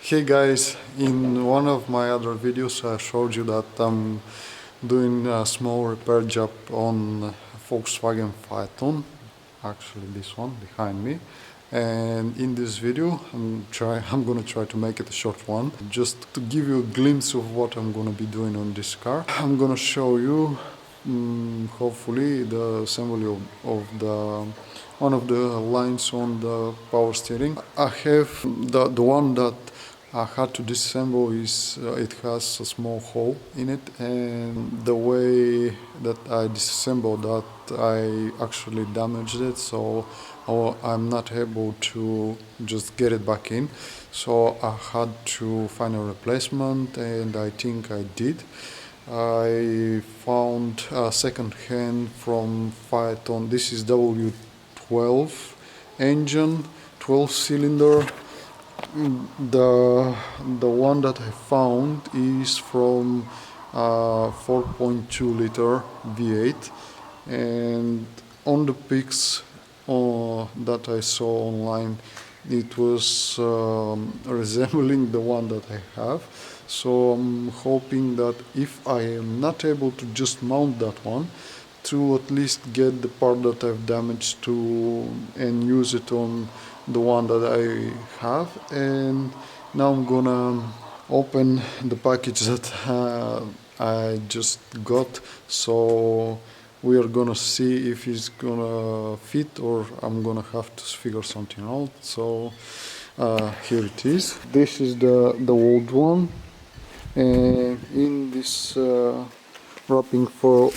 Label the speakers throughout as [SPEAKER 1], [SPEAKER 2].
[SPEAKER 1] Hey guys, in one of my other videos I showed you that I'm doing a small repair job on Volkswagen Phaeton, actually this one behind me. And in this video I'm gonna try to make it a short one, just to give you a glimpse of what I'm gonna be doing on this car. I'm gonna show you hopefully the assembly of the one of the lines on the power steering. I have the one that I had to disassemble is it has a small hole in it, and the way that I disassembled that I actually damaged it, so I'm not able to just get it back in, so I had to find a replacement, and I think I did. I found a second hand from Phaeton. This is W12 engine, 12 cylinder. The one that I found is from 4.2 liter V8, and on the pics that I saw online, it was resembling the one that I have. So I'm hoping that if I am not able to just mount that one, to at least get the part that I've damaged to and use it on the one that I have. And now I'm gonna open the package that I just got, so we are gonna see if it's gonna fit or I'm gonna have to figure something out. So here it is. This is the old one, and in this wrapping for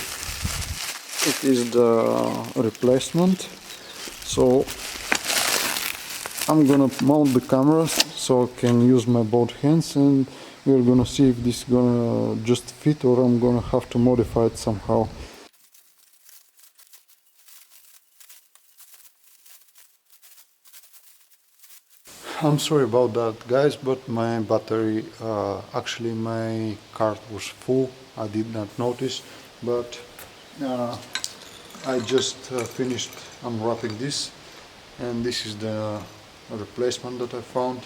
[SPEAKER 1] it is the replacement. So I'm gonna mount the camera so I can use my both hands, and we're gonna see if this is gonna just fit or I'm gonna have to modify it somehow. I'm sorry about that, guys, but my battery, actually my card was full. I did not notice, but I just finished unwrapping this, and this is the replacement that I found.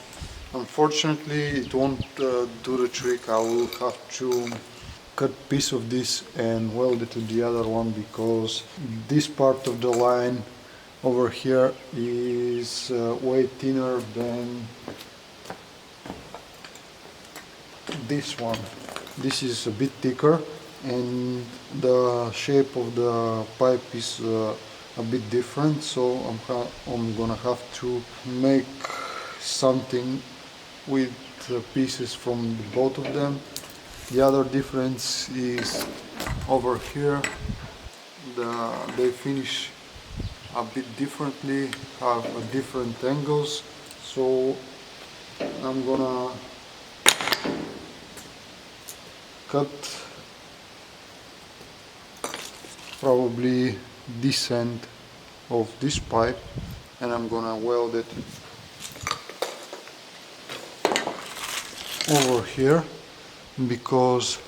[SPEAKER 1] Unfortunately, it won't do the trick. I will have to cut a piece of this and weld it to the other one, because this part of the line over here is way thinner than this one. This is a bit thicker, and the shape of the pipe is a bit different, so I'm gonna have to make something with pieces from both of them. The other difference is over here, they finish a bit differently, have different angles, so I'm gonna cut probably this end of this pipe, and I'm gonna weld it over here, because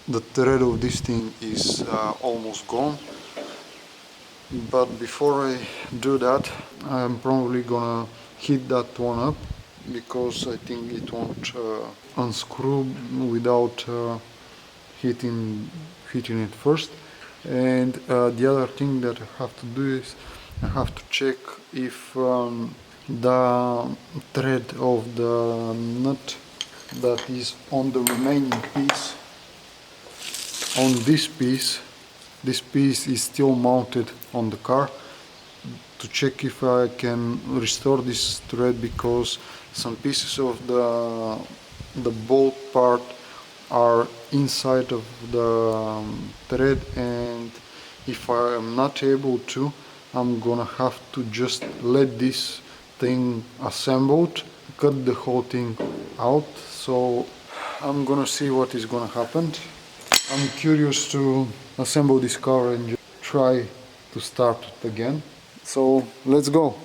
[SPEAKER 1] the thread of this thing is almost gone. But before I do that, I'm probably gonna heat that one up, because I think it won't unscrew without heating it first. And the other thing that I have to do is I have to check if the thread of the nut that is on the remaining piece, on this piece is still mounted on the car, to check if I can restore this thread, because some pieces of the bolt part are inside of the thread, and if I am not able to, I'm gonna have to just let this thing assembled, cut the whole thing out. So I'm gonna see what is gonna happen. I'm curious to assemble this car and just try to start it again. So let's go.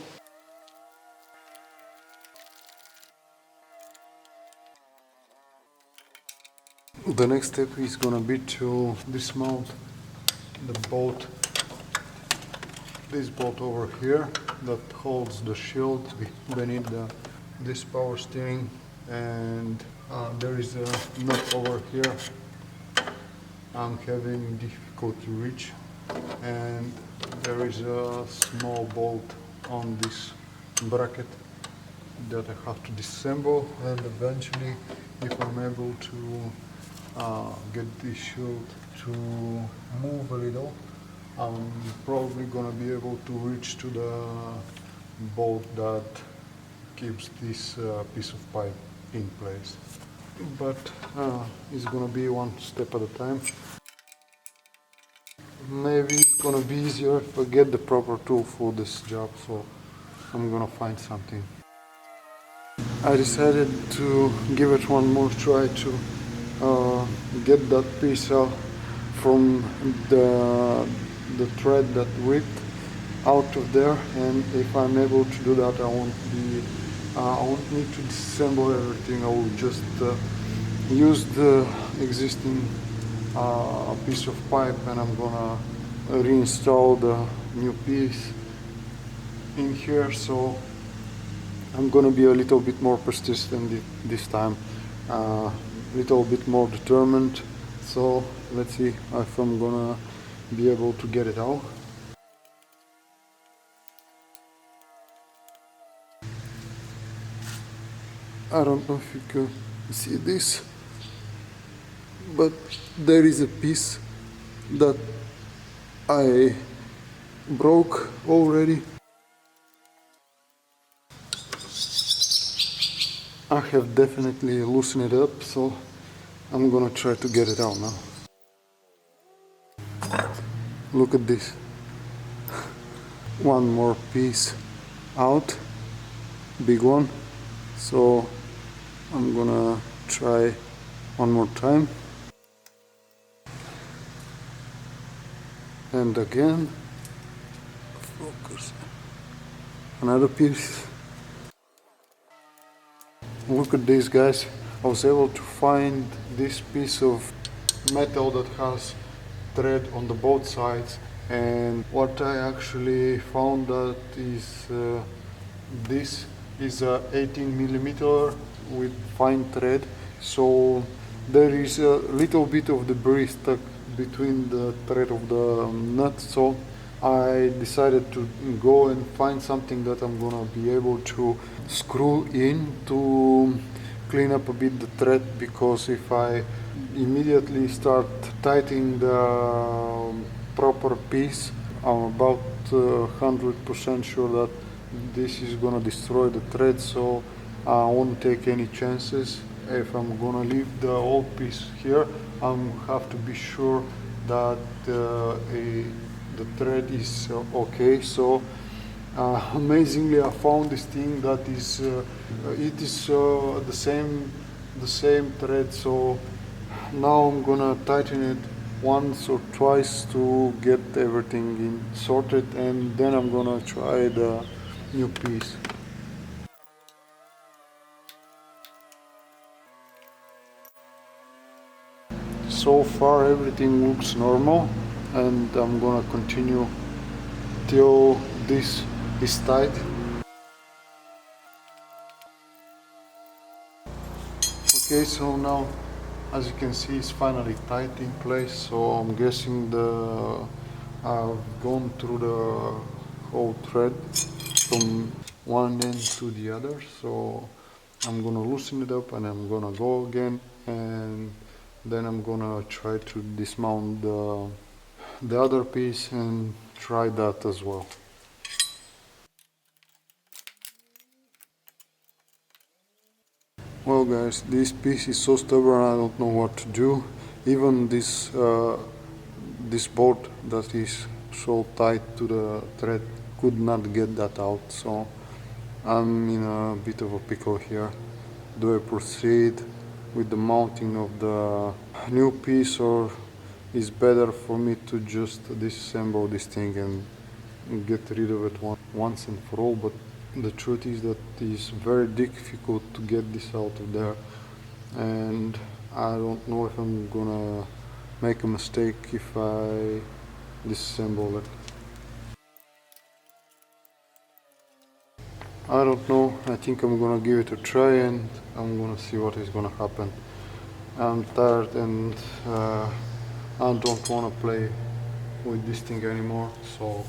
[SPEAKER 1] The next step is gonna be to dismount the bolt, this bolt over here that holds the shield beneath the this power steering, and there is a nut over here I'm having difficulty to reach, and there is a small bolt on this bracket that I have to disassemble, and eventually, if I'm able to get this shield to move a little, I'm probably gonna be able to reach to the bolt that keeps this piece of pipe in place. But it's gonna be one step at a time. Maybe it's gonna be easier if I get the proper tool for this job, so I'm gonna find something. I decided to give it one more try to get that piece out from the thread that ripped out of there, and if I'm able to do that, I won't need to disassemble everything. I will just use the existing piece of pipe, and I'm gonna reinstall the new piece in here. So I'm gonna be a little bit more persistent this time, a little bit more determined. So let's see if I'm gonna be able to get it out. I don't know if you can see this, but there is a piece that I broke already. I have definitely loosened it up, so I'm gonna try to get it out now. Look at this. One more piece out, big one. So I'm gonna try one more time. And again, focus. Another piece. Look at this, guys. I was able to find this piece of metal that has thread on the both sides, and what I actually found that is this is a 18 millimeter with fine thread, so there is a little bit of debris stuck between the thread of the nut, so I decided to go and find something that I'm gonna be able to screw in to clean up a bit the thread, because if I immediately start tightening the proper piece, I'm about 100% sure that this is gonna destroy the thread, so I won't take any chances. If I'm gonna leave the old piece here, I have to be sure that the thread is okay. So amazingly, I found this thing that is it is the same thread. So now I'm gonna tighten it once or twice to get everything in sorted, and then I'm gonna try the new piece. So far everything looks normal, and I'm gonna continue till this is tight. Okay, so now as you can see it's finally tight in place, so I'm guessing I've gone through the whole thread from one end to the other, so I'm gonna loosen it up and I'm gonna go again, and then I'm gonna try to dismount the other piece and try that as well. Well guys, this piece is so stubborn, I don't know what to do. Even this bolt that is so tight to the thread could not get that out, so I'm in a bit of a pickle here. Do I proceed with the mounting of the new piece, or is better for me to just disassemble this thing and get rid of it once and for all? But the truth is that it's very difficult to get this out of there, and I don't know if I'm gonna make a mistake if I disassemble it. I don't know, I think I'm gonna give it a try and I'm gonna see what is gonna happen. I'm tired and I don't wanna play with this thing anymore, so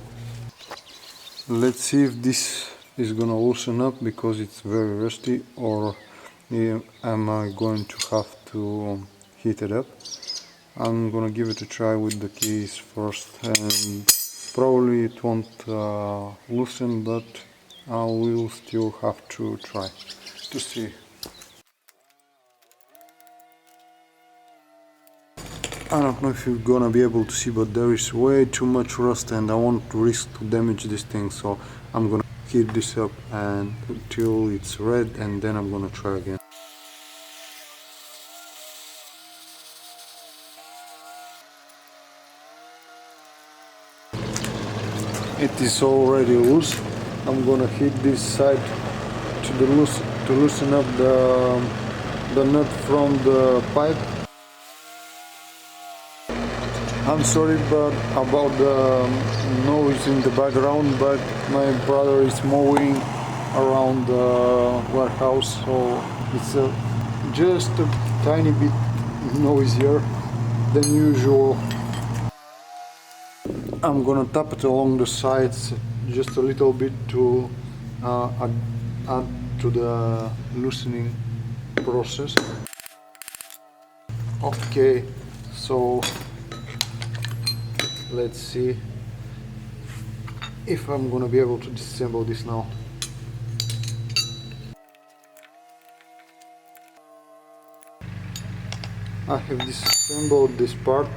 [SPEAKER 1] let's see if this is gonna loosen up because it's very rusty, or am I going to have to heat it up. I'm gonna give it a try with the keys first, and probably it won't loosen, but I will still have to try to see. I don't know if you're gonna be able to see, but there is way too much rust and I won't risk to damage this thing, so I'm gonna heat this up and until it's red, and then I'm gonna try again. It is already loose. I'm gonna hit this side to loosen up the nut from the pipe. I'm sorry about the noise in the background, but my brother is mowing around the warehouse, so it's just a tiny bit noisier than usual. I'm gonna tap it along the sides just a little bit to add to the loosening process. Okay, so let's see if I'm gonna be able to disassemble this now. I have disassembled this part,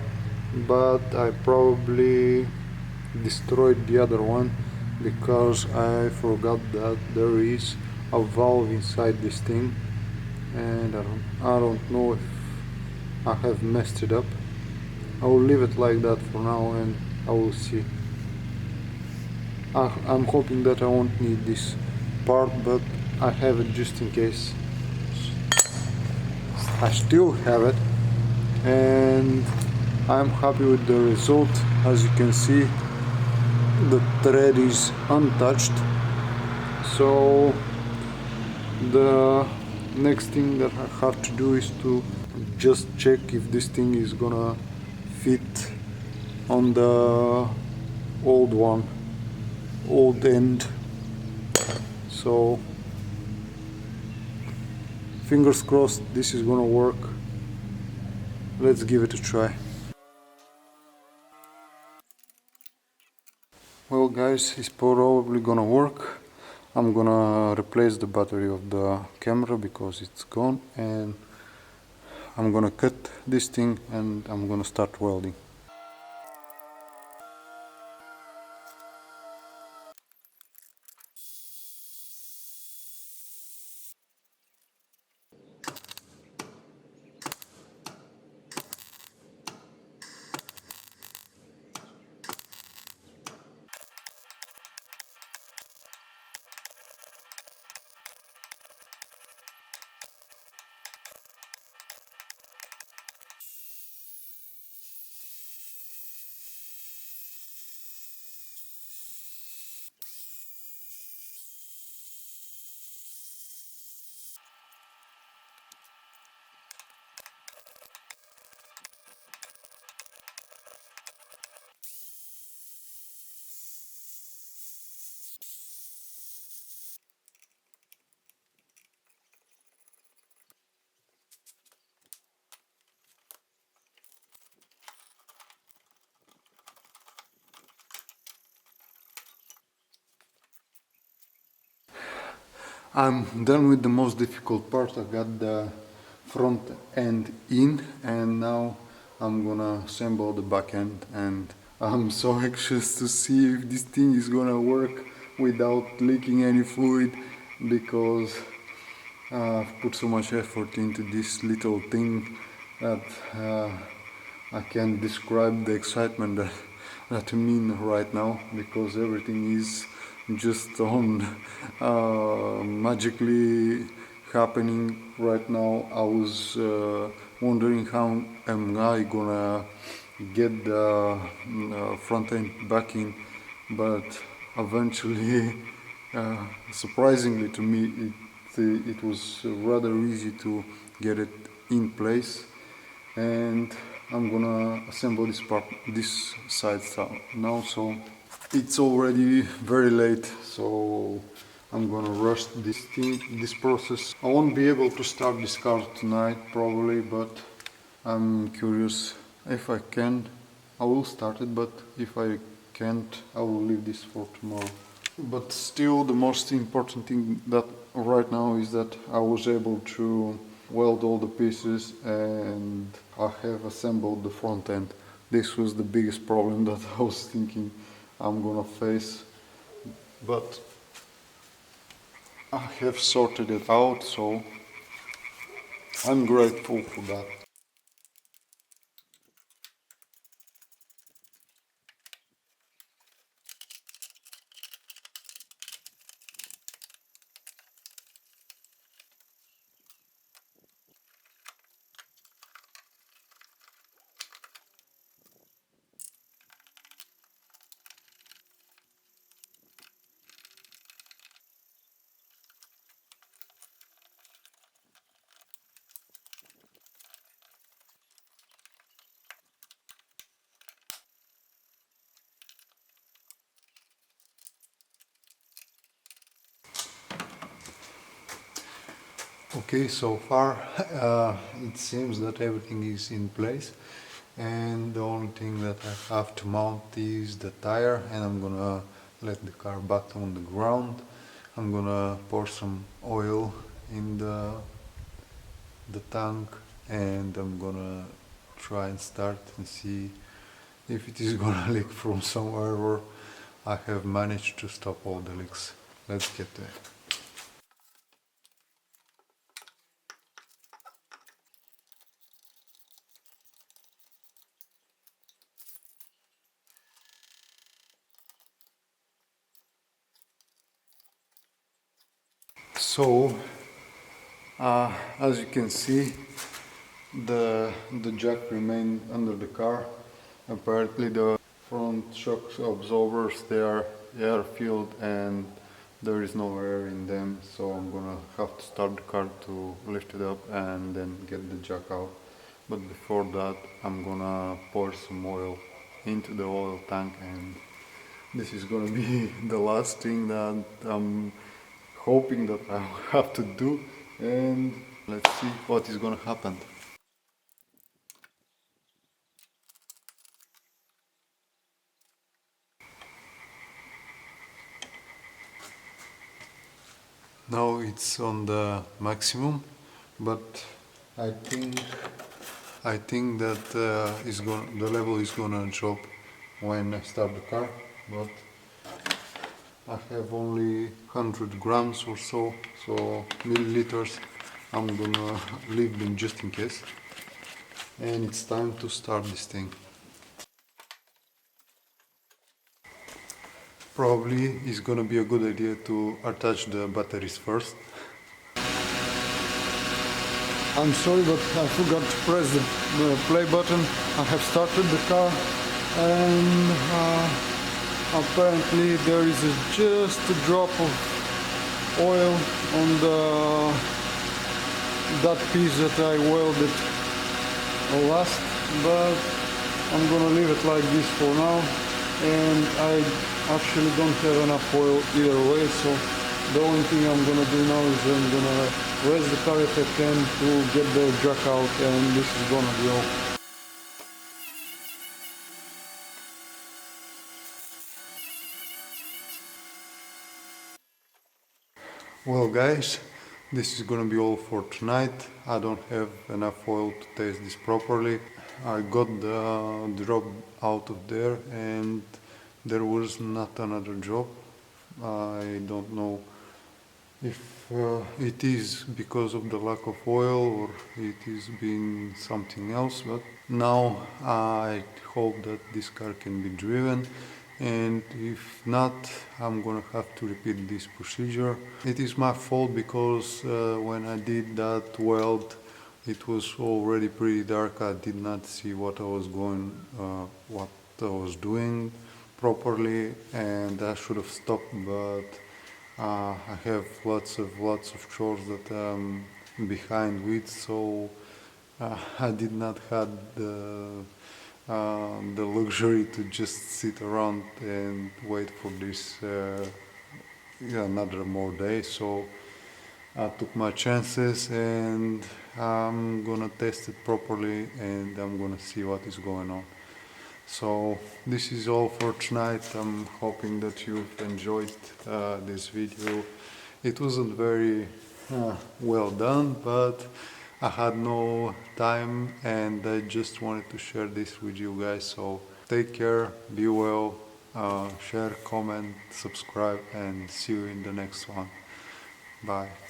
[SPEAKER 1] but I probably destroyed the other one because I forgot that there is a valve inside this thing, and I don't know if I have messed it up. I will leave it like that for now and I will see. I'm hoping that I won't need this part, but I have it just in case. I still have it and I'm happy with the result. As you can see, the thread is untouched, so the next thing that I have to do is to just check if this thing is gonna fit on the old end. So fingers crossed this is gonna work. Let's give it a try. Well guys, it's probably gonna work. I'm gonna replace the battery of the camera because it's gone, and I'm gonna cut this thing and I'm gonna start welding. I'm done with the most difficult part. I got the front end in, and now I'm gonna assemble the back end, and I'm so anxious to see if this thing is gonna work without leaking any fluid, because I've put so much effort into this little thing that I can't describe the excitement that I mean right now, because everything is just on magically happening right now. I was wondering how am I gonna get the front end back in, but eventually Surprisingly to me, it was rather easy to get it in place, and I'm gonna assemble this part, this side now. So it's already very late, so I'm gonna rush this process. I won't be able to start this car tonight probably, but I'm curious. If I can, I will start it, but if I can't, I will leave this for tomorrow. But still, the most important thing that right now is that I was able to weld all the pieces and I have assembled the front end. This was the biggest problem that I was thinking I'm gonna face, but I have sorted it out, so I'm grateful for that. Okay, so far it seems that everything is in place, and the only thing that I have to mount is the tire, and I'm gonna let the car back on the ground. I'm gonna pour some oil in the tank, and I'm gonna try and start and see if it is gonna leak from somewhere, or I have managed to stop all the leaks. Let's get there. So as you can see, the jack remained under the car. Apparently the front shock absorbers, they are air filled and there is no air in them, so I'm gonna have to start the car to lift it up and then get the jack out. But before that, I'm gonna pour some oil into the oil tank, and this is gonna be the last thing that I'm hoping that I will have to do, and let's see what is gonna happen. Now it's on the maximum, but I think that the level is gonna drop when I start the car. But I have only 100 grams or so, so milliliters. I'm gonna leave them just in case. And it's time to start this thing. Probably it's gonna be a good idea to attach the batteries first. I'm sorry, but I forgot to press the play button. I have started the car, and apparently there is just a drop of oil on that piece that I welded last, but I'm gonna leave it like this for now, and I actually don't have enough oil either way, so the only thing I'm gonna do now is I'm gonna raise the car if I can to get the jack out, and this is gonna be all. Well guys, this is gonna be all for tonight. I don't have enough oil to taste this properly. I got the drop out of there and there was not another drop. I don't know if it is because of the lack of oil or it is being something else, but now I hope that this car can be driven, and if not, I'm gonna have to repeat this procedure. It is my fault because when I did that weld, it was already pretty dark. I did not see what I was doing properly, and I should have stopped, but I have lots of chores that I'm behind with, so I did not have the luxury to just sit around and wait for this another more day. So I took my chances and I'm gonna test it properly and I'm gonna see what is going on. So this is all for tonight. I'm hoping that you've enjoyed this video. It wasn't very well done, but I had no time and I just wanted to share this with you guys. So take care, be well, share, comment, subscribe, and see you in the next one. Bye.